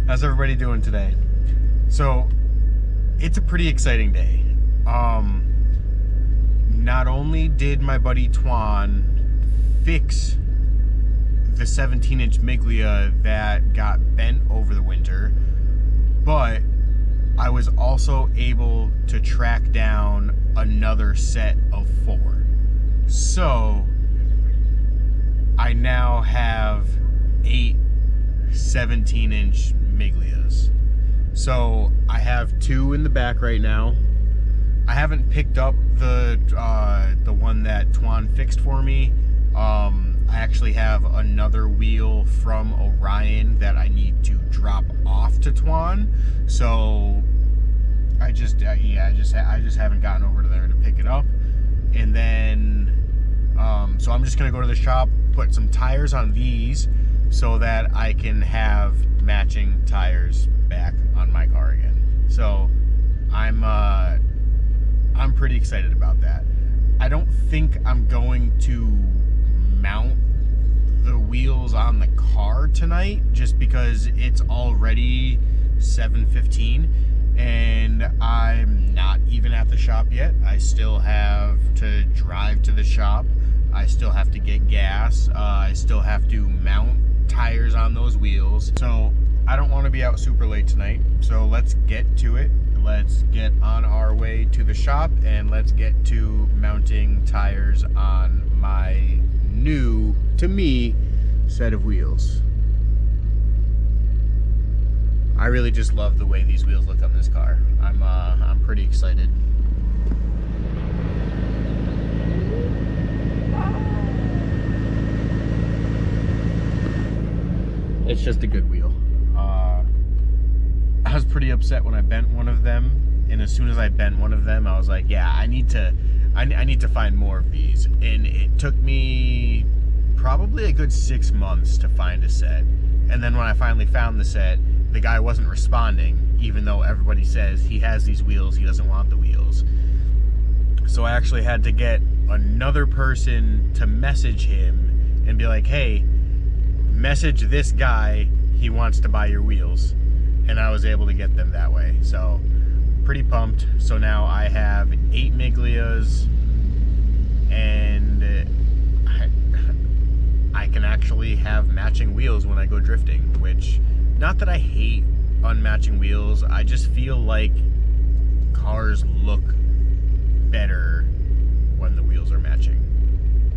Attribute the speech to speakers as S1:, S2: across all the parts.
S1: How's everybody doing today? So, it's a pretty exciting day. Not only did my buddy Twan fix the 17-inch miglia that got bent over the winter, but I was also able to track down another set of 4. So, I now have 8 17-inch miglias. So I have 2 in the back right now. I haven't picked up the one that Twan fixed for me. I actually have another wheel from Orion that I need to drop off to Twan. So I just haven't gotten over to there to pick it up. And then so I'm just gonna go to the shop, put some tires on these so that I can have matching tires back on my car again. So I'm pretty excited about that. I don't think I'm going to mount the wheels on the car tonight just because it's already 7:15 and I'm not even at the shop yet. I still have to drive to the shop. I still have to get gas. I still have to mount tires on those wheels. So I don't want to be out super late tonight. So let's get to it. Let's get on our way to the shop and let's get to mounting tires on my new, to me, set of wheels. I really just love the way these wheels look on this car. I'm pretty excited. It's just a good wheel. I was pretty upset when I bent one of them, and as soon as I bent one of them, I was like, yeah, I need to find more of these. And it took me probably a good 6 months to find a set. And then when I finally found the set, the guy wasn't responding, even though everybody says he has these wheels, he doesn't want the wheels. So I actually had to get another person to message him and be like, hey, message this guy, he wants to buy your wheels. And I was able to get them that way. So pretty pumped. So now I have 8 miglias and I can actually have matching wheels when I go drifting, which, not that I hate unmatching wheels, I just feel like cars look better when the wheels are matching.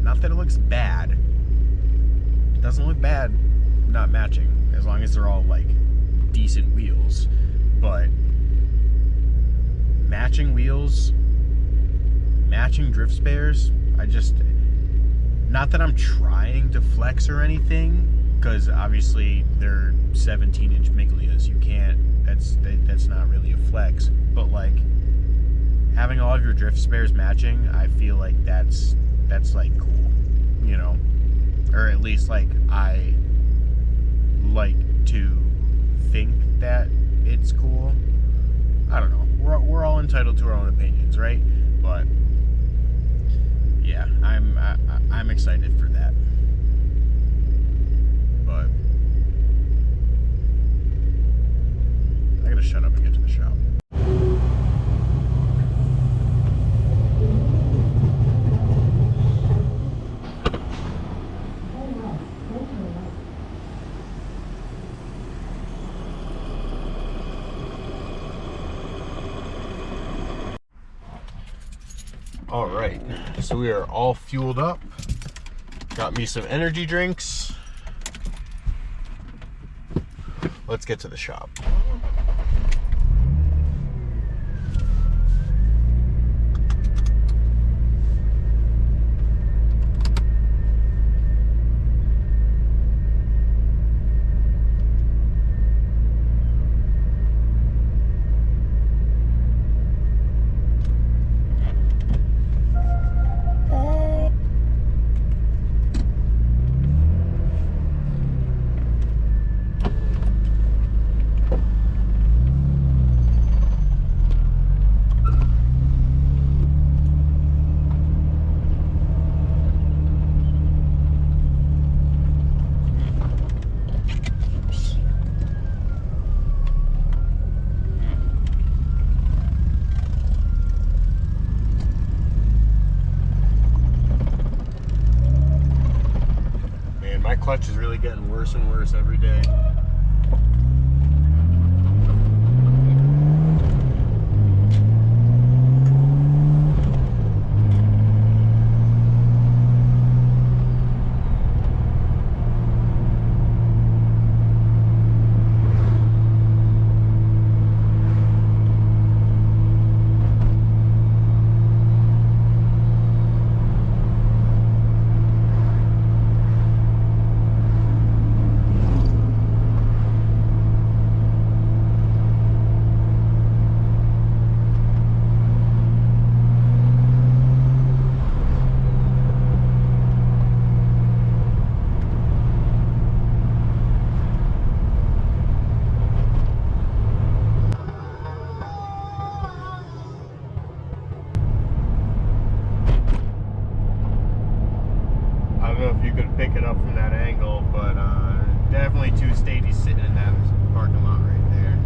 S1: Not that it looks bad. It doesn't look bad not matching, as long as they're all like decent wheels. But matching wheels, matching drift spares, not that I'm trying to flex or anything, because obviously they're 17-inch miglias. You can't, that's not really a flex. But like having all of your drift spares matching, I feel like that's like cool, you know? Or at least like I like to think that it's cool. I don't know. We're all entitled to our own opinions, right? But yeah, I'm excited for that. But I gotta shut up and get to the shop. All right, so we are all fueled up. Got me some energy drinks. Let's get to the shop. that clutch is really getting worse and worse every day. Pick it up from that angle, but definitely 280 sitting in that parking lot right there.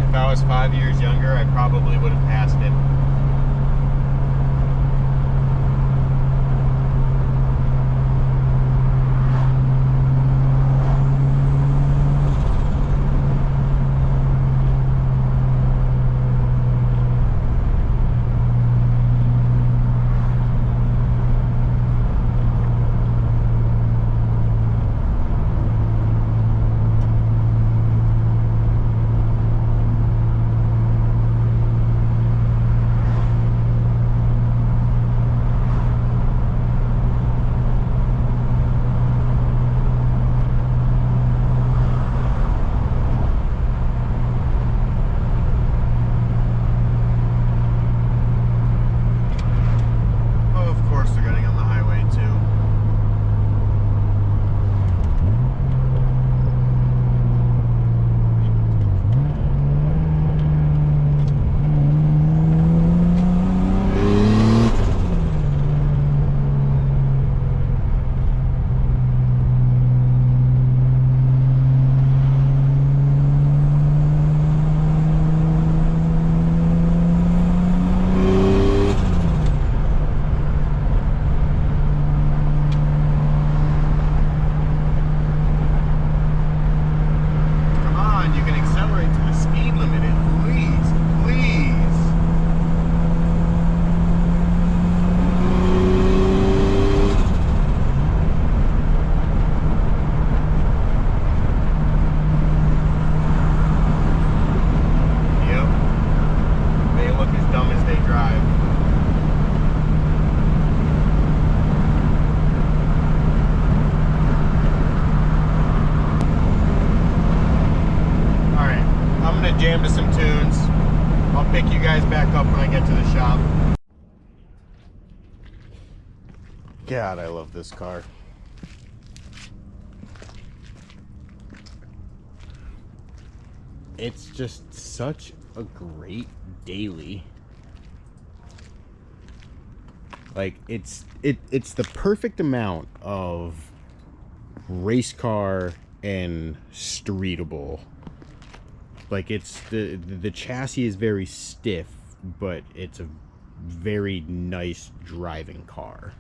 S1: If I was 5 years younger, I probably would have passed it. Jam to some tunes. I'll pick you guys back up when I get to the shop. God, I love this car. It's just such a great daily. Like it's the perfect amount of race car and streetable. Like it's the chassis is very stiff, but it's a very nice driving car.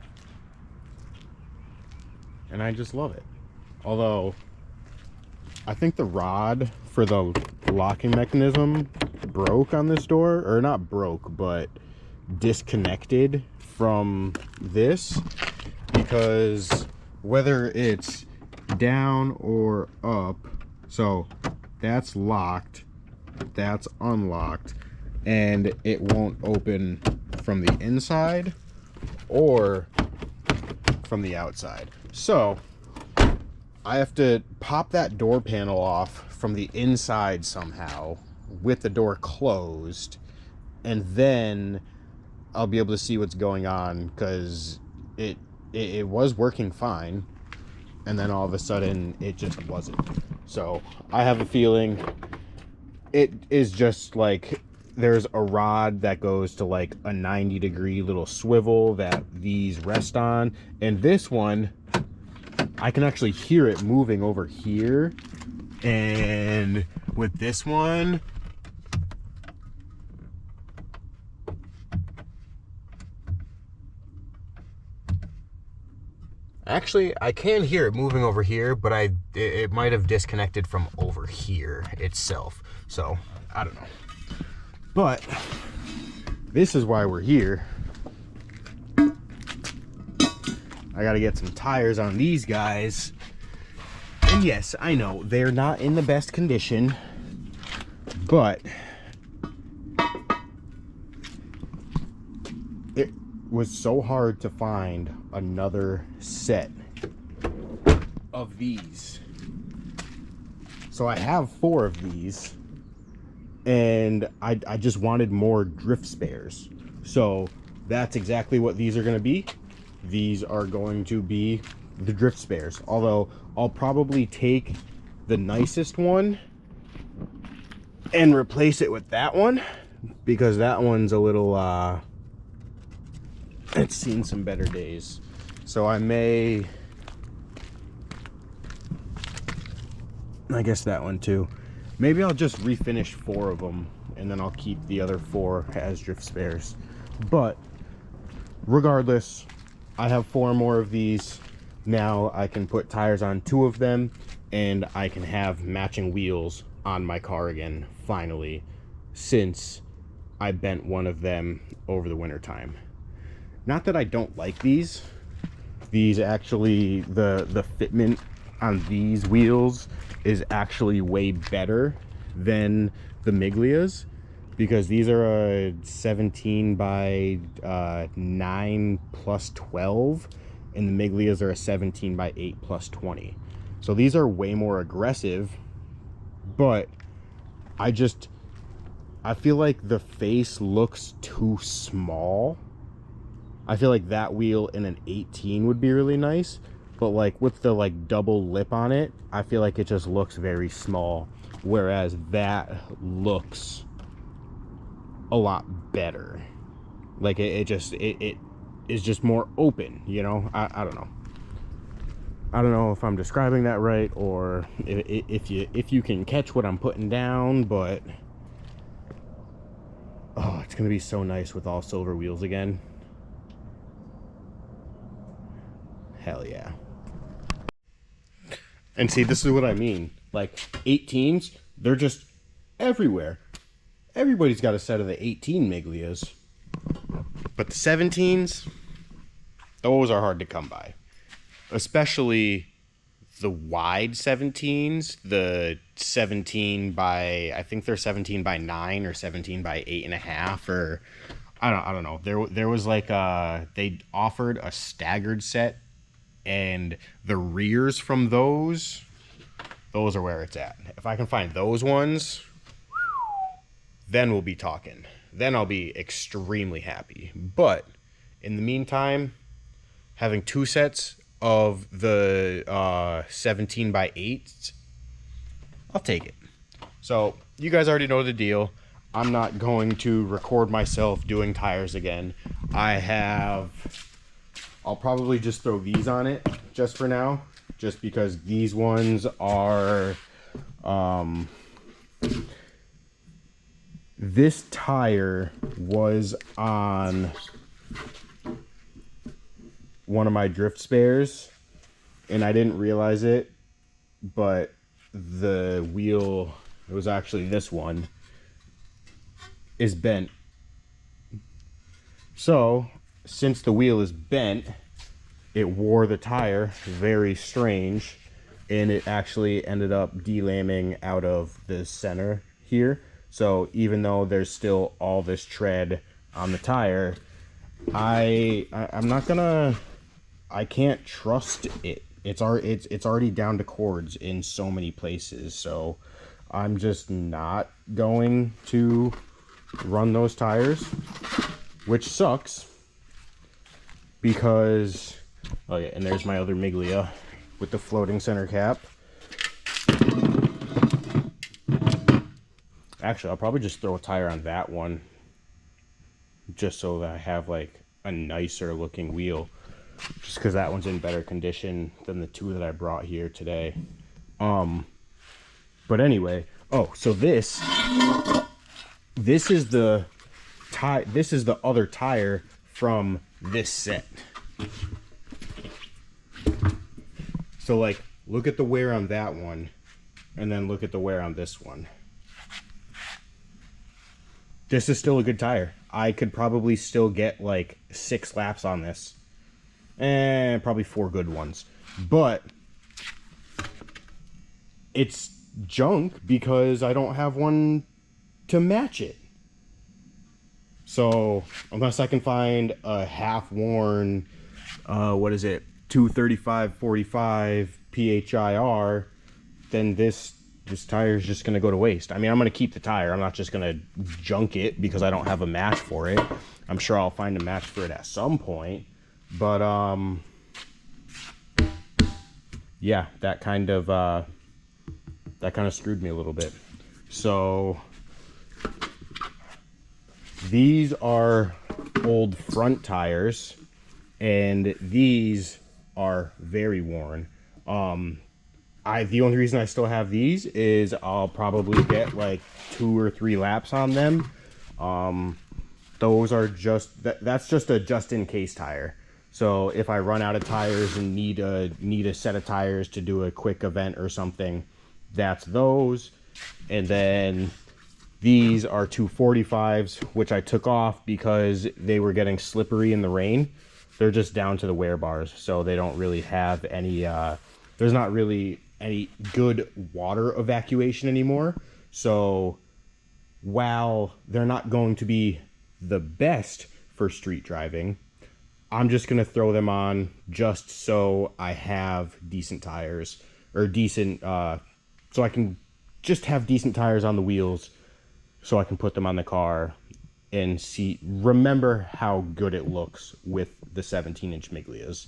S1: And I just love it. Although, I think the rod for the locking mechanism broke on this door. Or not broke, but disconnected from this. Because whether it's down or up, so that's locked, that's unlocked, and it won't open from the inside or from the outside. So I have to pop that door panel off from the inside somehow with the door closed, and then I'll be able to see what's going on, because it was working fine, and then all of a sudden it just wasn't. So I have a feeling it is just like there's a rod that goes to like a 90-degree little swivel that these rest on, and this one I can actually hear it moving over here. And with this one, actually I can hear it moving over here, but it might have disconnected from over here itself. So I don't know. But this is why we're here. I gotta get some tires on these guys. And yes, I know they're not in the best condition, but it was so hard to find another set of these. So I have 4 of these, and I just wanted more drift spares. So that's exactly what these are going to be. These are going to be the drift spares. Although I'll probably take the nicest one and replace it with that one, because that one's a little it's seen some better days. So I guess that one too. Maybe I'll just refinish 4 of them, and then I'll keep the other 4 as drift spares. But regardless, I have 4 more of these. Now I can put tires on 2 of them, and I can have matching wheels on my car again, finally, since I bent one of them over the winter time. Not that I don't like these. These actually, the fitment on these wheels is actually way better than the miglias, because these are a 17 by 9 plus 12, and the miglias are a 17 by 8 plus 20. So these are way more aggressive, but I feel like the face looks too small. I feel like that wheel in an 18 would be really nice, but like with the like double lip on it, I feel like it just looks very small, whereas that looks a lot better. Like it is just more open, you know. I don't know. I don't know if I'm describing that right, or if you can catch what I'm putting down, but oh, it's gonna be so nice with all silver wheels again. Hell yeah. And see, this is what I mean. Like 18s, they're just everywhere. Everybody's got a set of the 18 miglias. But the 17s, those are hard to come by. Especially the wide 17s, the 17 by, I think they're 17 by 9 or 17 by 8.5, or I don't know. There was like they offered a staggered set, and the rears from those are where it's at. If I can find those ones, then we'll be talking. Then I'll be extremely happy. But in the meantime, having 2 sets of the 17 by 8s, I'll take it. So you guys already know the deal. I'm not going to record myself doing tires again. I'll probably just throw these on it just for now, just because these ones are This tire was on one of my drift spares, and I didn't realize it, but the wheel, it was actually this one, is bent. So, since the wheel is bent, it wore the tire, very strange, and it actually ended up delambing out of the center here. So even though there's still all this tread on the tire, I'm not gonna, I can't trust it. It's already down to cords in so many places, so I'm just not going to run those tires, which sucks because, oh yeah, and there's my other Miglia with the floating center cap. Actually, I'll probably just throw a tire on that one just so that I have like a nicer looking wheel, just because that one's in better condition than the two that I brought here today. But anyway, oh, so this is the other tire from this set. So like, look at the wear on that one, and then look at the wear on this one. This is still a good tire. I could probably still get like 6 laps on this. And probably 4 good ones. But it's junk because I don't have one to match it. So unless I can find a half-worn, what is it, 235/45 PHIR, then this tire is just going to go to waste. I mean, I'm going to keep the tire. I'm not just going to junk it because I don't have a match for it. I'm sure I'll find a match for it at some point. But, yeah, that kind of screwed me a little bit. So these are old front tires, and these are very worn. The only reason I still have these is I'll probably get like 2 or 3 laps on them. Those are that's just a just-in-case tire. So if I run out of tires and need a set of tires to do a quick event or something, that's those. And then these are 245s, which I took off because they were getting slippery in the rain. They're just down to the wear bars, so they don't really have any, there's not really any good water evacuation anymore. So while they're not going to be the best for street driving, I'm just going to throw them on just so I have decent tires, or decent, so I can just have decent tires on the wheels so I can put them on the car and remember how good it looks with the 17-inch Miglias.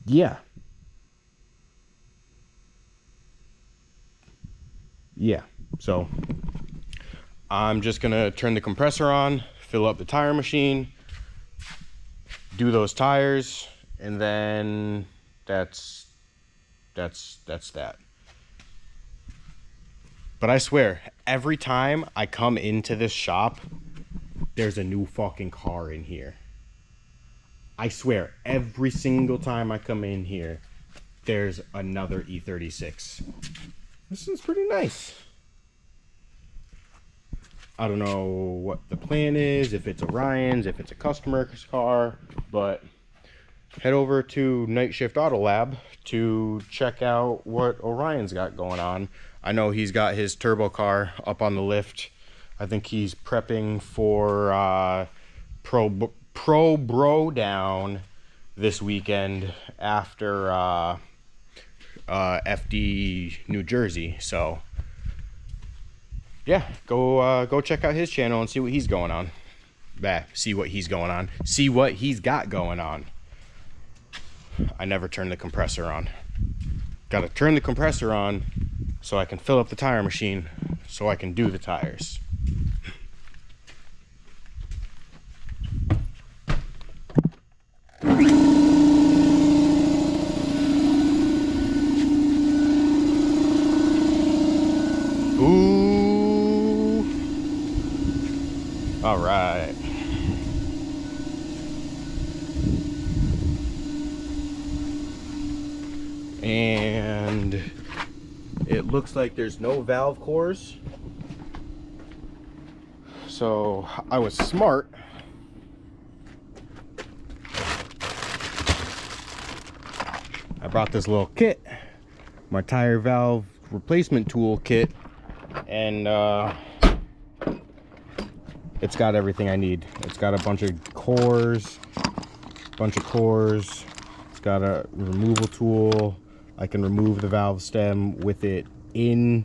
S1: Yeah, so I'm just gonna turn the compressor on, fill up the tire machine, do those tires, and then that's that. But I swear, every time I come into this shop, there's a new fucking car in here. I swear, every single time I come in here, there's another E36. This is pretty nice. I don't know what the plan is, if it's Orion's, if it's a customer's car, but head over to Night Shift Auto Lab to check out what Orion's got going on. I know he's got his turbo car up on the lift. I think he's prepping for Pro Bro Down this weekend after FD New Jersey. So yeah, go check out his channel and see what he's going on. See what he's got going on. I never turn the compressor on. Gotta turn the compressor on so I can fill up the tire machine so I can do the tires. All right. And it looks like there's no valve cores. So I was smart. I brought this little kit, my tire valve replacement tool kit, and it's got everything I need. It's got a bunch of cores, It's got a removal tool. I can remove the valve stem with it in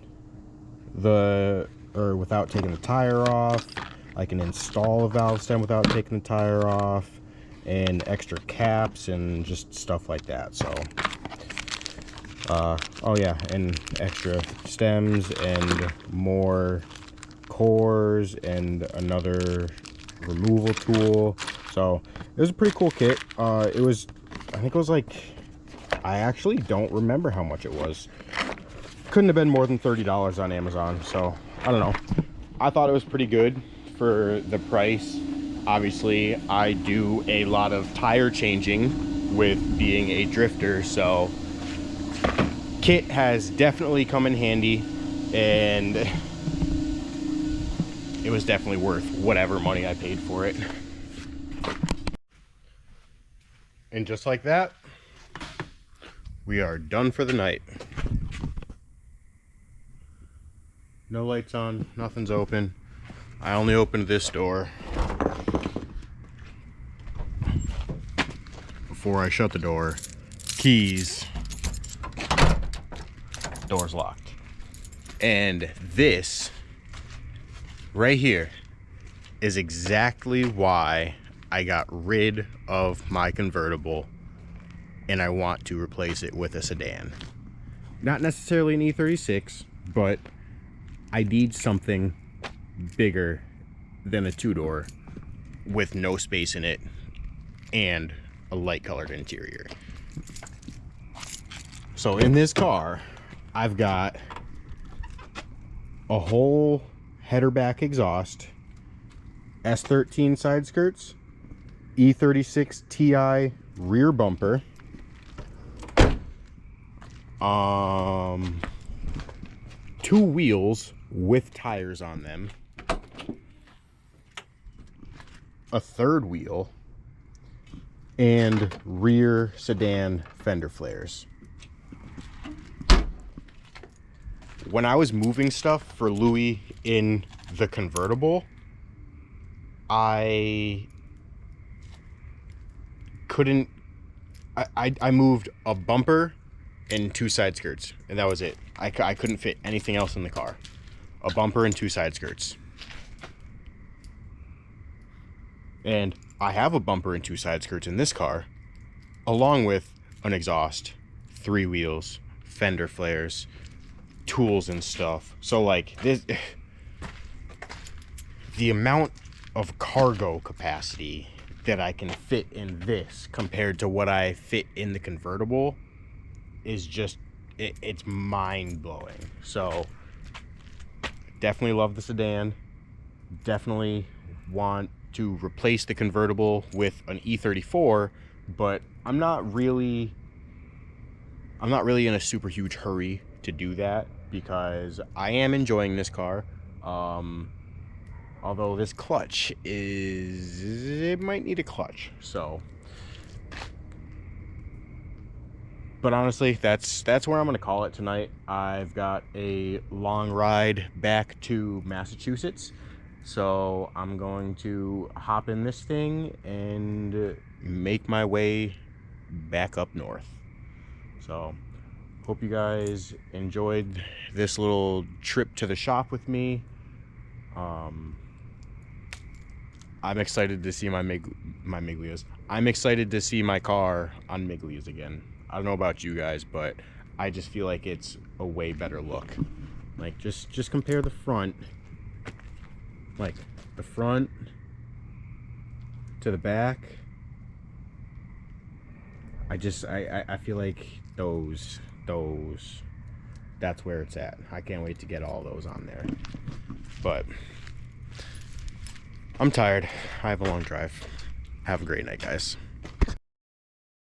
S1: the, or without taking the tire off. I can install a valve stem without taking the tire off, and extra caps and just stuff like that. So oh yeah, and extra stems and more cores and another removal tool. So it was a pretty cool kit. I think it was like, I actually don't remember how much it was. Couldn't have been more than $30 on Amazon. So I don't know, I thought it was pretty good for the price. Obviously I do a lot of tire changing with being a drifter, so kit has definitely come in handy, and it was definitely worth whatever money I paid for it. And just like that, we are done for the night. No lights on, nothing's open. I only opened this door before I shut the door. Keys. Door's locked. And this right here is exactly why I got rid of my convertible, and I want to replace it with a sedan. Not necessarily an E36, but I need something bigger than a two-door with no space in it and a light colored interior. So in this car, I've got a whole header back exhaust, S13 side skirts, E36 Ti rear bumper, two wheels with tires on them, a third wheel, and rear sedan fender flares. When I was moving stuff for Louis in the convertible, I moved a bumper and two side skirts, and that was it. I couldn't fit anything else in the car. A bumper and two side skirts. And I have a bumper and two side skirts in this car, along with an exhaust, three wheels, fender flares, tools and stuff. So like this, the amount of cargo capacity that I can fit in this compared to what I fit in the convertible is just, it's mind-blowing. So definitely love the sedan. Definitely want to replace the convertible with an E34, but I'm not really in a super huge hurry to do that, because I am enjoying this car. Although this clutch it might need a clutch. So, but honestly, that's where I'm gonna call it tonight. I've got a long ride back to Massachusetts, so I'm going to hop in this thing and make my way back up north. So hope you guys enjoyed this little trip to the shop with me. I'm excited to see my miglias. I'm excited to see my car on miglias again. I don't know about you guys, but I just feel like it's a way better look. Like just compare the front, like the front to the back. I feel like those, that's where it's at. I can't wait to get all those on there. But I'm tired. I have a long drive. Have a great night, guys.